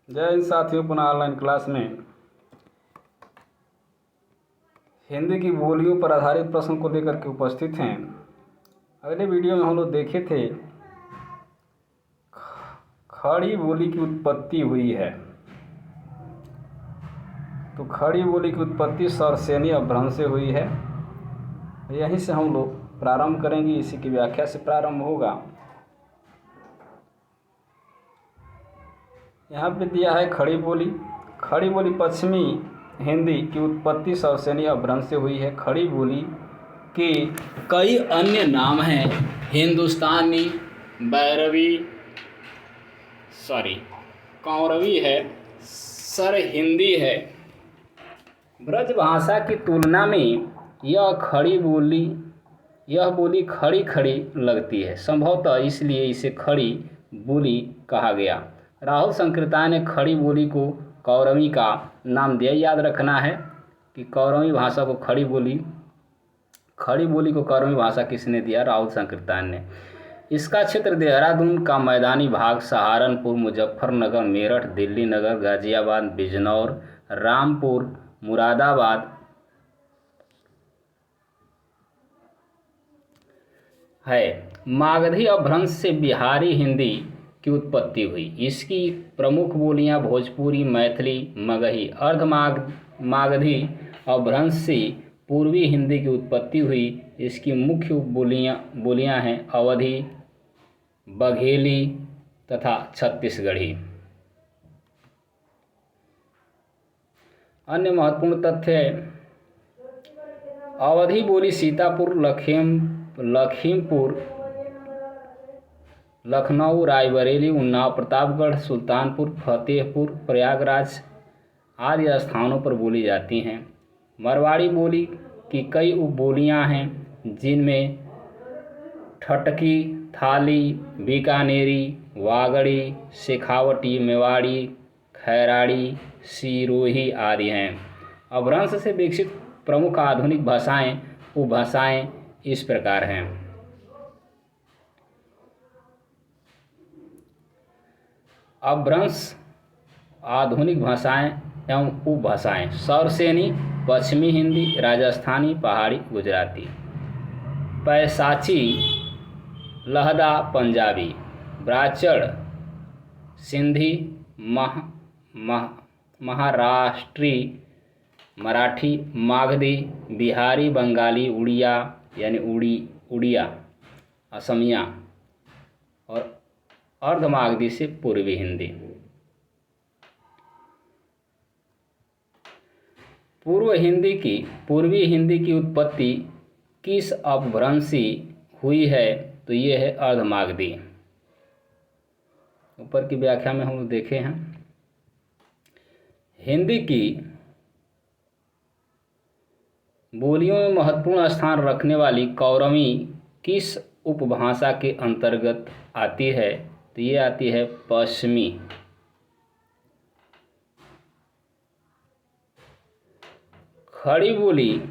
जय हिंद साथियों, पुनः ऑनलाइन क्लास में हिंदी की बोलियों पर आधारित प्रश्न को लेकर के उपस्थित हैं। अगले वीडियो में हम लोग देखे थे खड़ी बोली की उत्पत्ति हुई है। तो खड़ी बोली की उत्पत्ति सरसेनी अपभ्रंश से हुई है। यहीं से हम लोग प्रारंभ करेंगे, इसी की व्याख्या से प्रारंभ होगा। यहाँ पे दिया है खड़ी बोली। खड़ी बोली पश्चिमी हिंदी की उत्पत्ति सरसेनी अपभ्रंश से हुई है। खड़ी बोली के कई अन्य नाम हैं, हिंदुस्तानी, कौरवी है, सर हिंदी है। ब्रज भाषा की तुलना में यह बोली खड़ी खड़ी लगती है, संभवतः इसलिए इसे खड़ी बोली कहा गया। राहुल संकृताय ने खड़ी बोली को कौरवी का नाम दिया। याद रखना है कि कौरवी भाषा को खड़ी बोली को कौरवी भाषा किसने दिया? राहुल संकृताय ने। इसका क्षेत्र देहरादून का मैदानी भाग, सहारनपुर, मुजफ्फरनगर, मेरठ, दिल्ली नगर, गाजियाबाद, बिजनौर, रामपुर, मुरादाबाद है। मागधी अपभ्रंश से बिहारी हिंदी की उत्पत्ति हुई। इसकी प्रमुख बोलियां भोजपुरी, मैथिली, मगही। मागधी अपभ्रंश से पूर्वी हिंदी की उत्पत्ति हुई। इसकी मुख्य बोलियां हैं अवधी, बघेली तथा छत्तीसगढ़ी। अन्य महत्वपूर्ण तथ्य है, अवधी बोली सीतापुर, लखीमपुर, लखनऊ, रायबरेली, उन्नाव, प्रतापगढ़, सुल्तानपुर, फतेहपुर, प्रयागराज आदि स्थानों पर बोली जाती हैं। मारवाड़ी बोली की कई उपबोलियां हैं, जिनमें ठटकी, थाली, बीकानेरी, वागड़ी, शेखावटी, मेवाड़ी, खैराड़ी, सिरोही आदि हैं। अपभ्रंश से विकसित प्रमुख आधुनिक उपभाषाएं इस प्रकार हैं। अपभ्रंश आधुनिक भाषाएं एवं उपभाषाएं: सरसेनी पश्चिमी हिंदी, राजस्थानी, पहाड़ी, गुजराती। पैसाची लहदा पंजाबी, ब्राचड़ सिंधी, महाराष्ट्री मराठी, मागधी बिहारी, बंगाली, उड़िया यानी उड़िया असमिया और अर्धमागधी से पूर्वी हिंदी। पूर्वी हिंदी की उत्पत्ति किस अपभ्रंश से हुई है? तो ये है अर्धमागधी। ऊपर की व्याख्या में हम देखे हैं। हिंदी की बोलियों में महत्वपूर्ण स्थान रखने वाली कौरवी किस उपभाषा के अंतर्गत आती है? तो ये आती है पश्चिमी। खड़ी बोली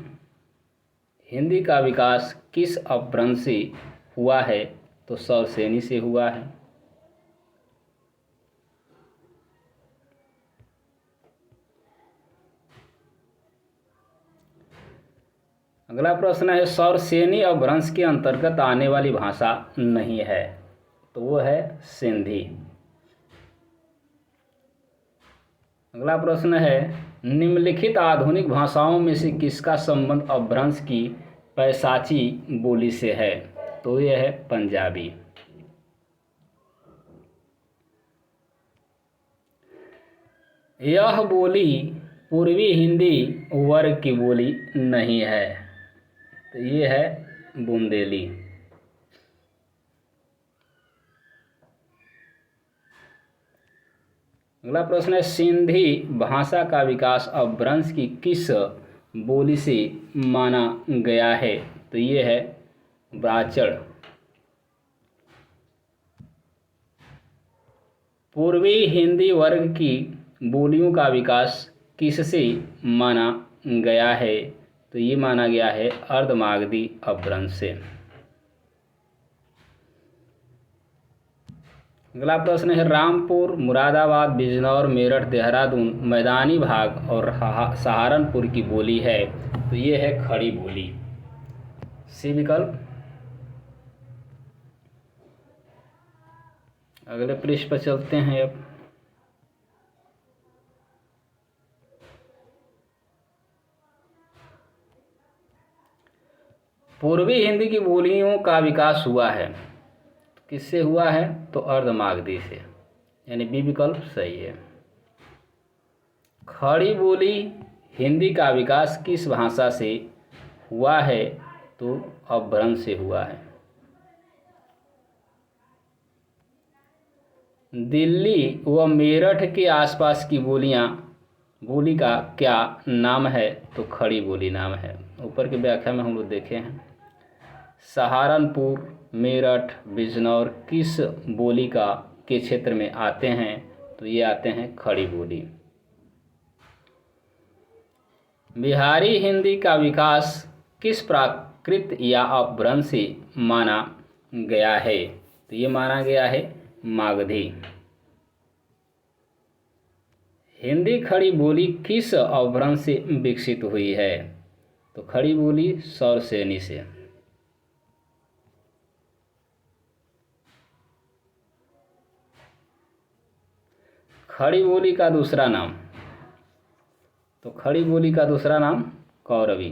हिंदी का विकास किस अपभ्रंश से हुआ है? तो सरसेनी से हुआ है। अगला प्रश्न है, सरसेनी अपभ्रंश के अंतर्गत आने वाली भाषा नहीं है, तो वो है सिंधी। अगला प्रश्न है, निम्नलिखित आधुनिक भाषाओं में से किसका संबंध अपभ्रंश की पैसाची बोली से है? तो यह है पंजाबी। यह बोली पूर्वी हिंदी वर्ग की बोली नहीं है, तो ये है बुंदेली। अगला प्रश्न है, सिंधी भाषा का विकास अपभ्रंश की किस बोली से माना गया है? तो ये है ब्राचड़। पूर्वी हिंदी वर्ग की बोलियों का विकास किससे माना गया है? तो ये माना गया है अर्धमागधी अपभ्रंश से। अगला प्रश्न है रामपुर, मुरादाबाद, बिजनौर, मेरठ, देहरादून मैदानी भाग और सहारनपुर की बोली है, तो ये है खड़ी बोली, सी विकल्प। अगले पृष्ठ पर चलते हैं अब। पूर्वी हिंदी की बोलियों का विकास हुआ है, किससे हुआ है, तो अर्धमागधी से, यानी बी विकल्प सही है। खड़ी बोली हिंदी का विकास किस भाषा से हुआ है, तो अपभ्रंश से हुआ है। दिल्ली व मेरठ के आसपास की बोली का क्या नाम है, तो खड़ी बोली नाम है। ऊपर की व्याख्या में हम लोग देखे हैं। सहारनपुर, मेरठ, बिजनौर किस बोली के क्षेत्र में आते हैं, तो ये आते हैं खड़ी बोली। बिहारी हिंदी का विकास किस प्राकृत या अपभ्रंश से माना गया है, तो ये माना गया है मागधी। हिंदी खड़ी बोली किस अपभ्रंश से विकसित हुई है, तो खड़ी बोली सौरसेनी से। खड़ी बोली का दूसरा नाम, तो खड़ी बोली का दूसरा नाम कौरवी।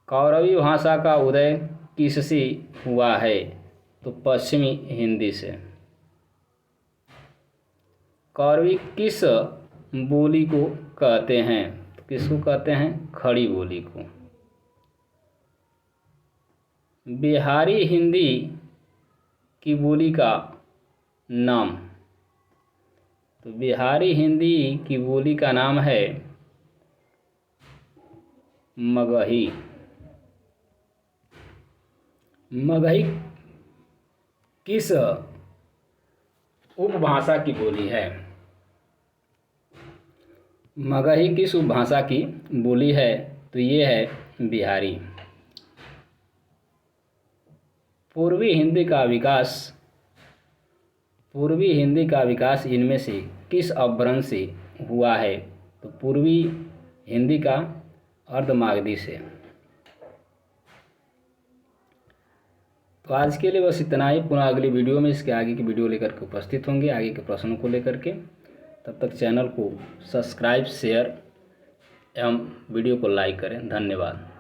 कौरवी भाषा का उदय किससे हुआ है, तो पश्चिमी हिंदी से। कौरवी किस बोली को कहते हैं, तो किसको कहते हैं, खड़ी बोली को। बिहारी हिंदी की बोली का नाम, तो बिहारी हिंदी की बोली का नाम है मगही। मगही किस उपभाषा की बोली है, मगही किस उपभाषा की बोली है, तो ये है बिहारी। पूर्वी हिंदी का विकास इनमें से किस अपभ्रंश से हुआ है, तो पूर्वी हिंदी का अर्धमागधी से। तो आज के लिए बस इतना ही। पुनः अगली वीडियो में इसके आगे की वीडियो लेकर के उपस्थित होंगे, आगे के प्रश्नों को लेकर के। तब तक चैनल को सब्सक्राइब, शेयर एवं वीडियो को लाइक करें। धन्यवाद।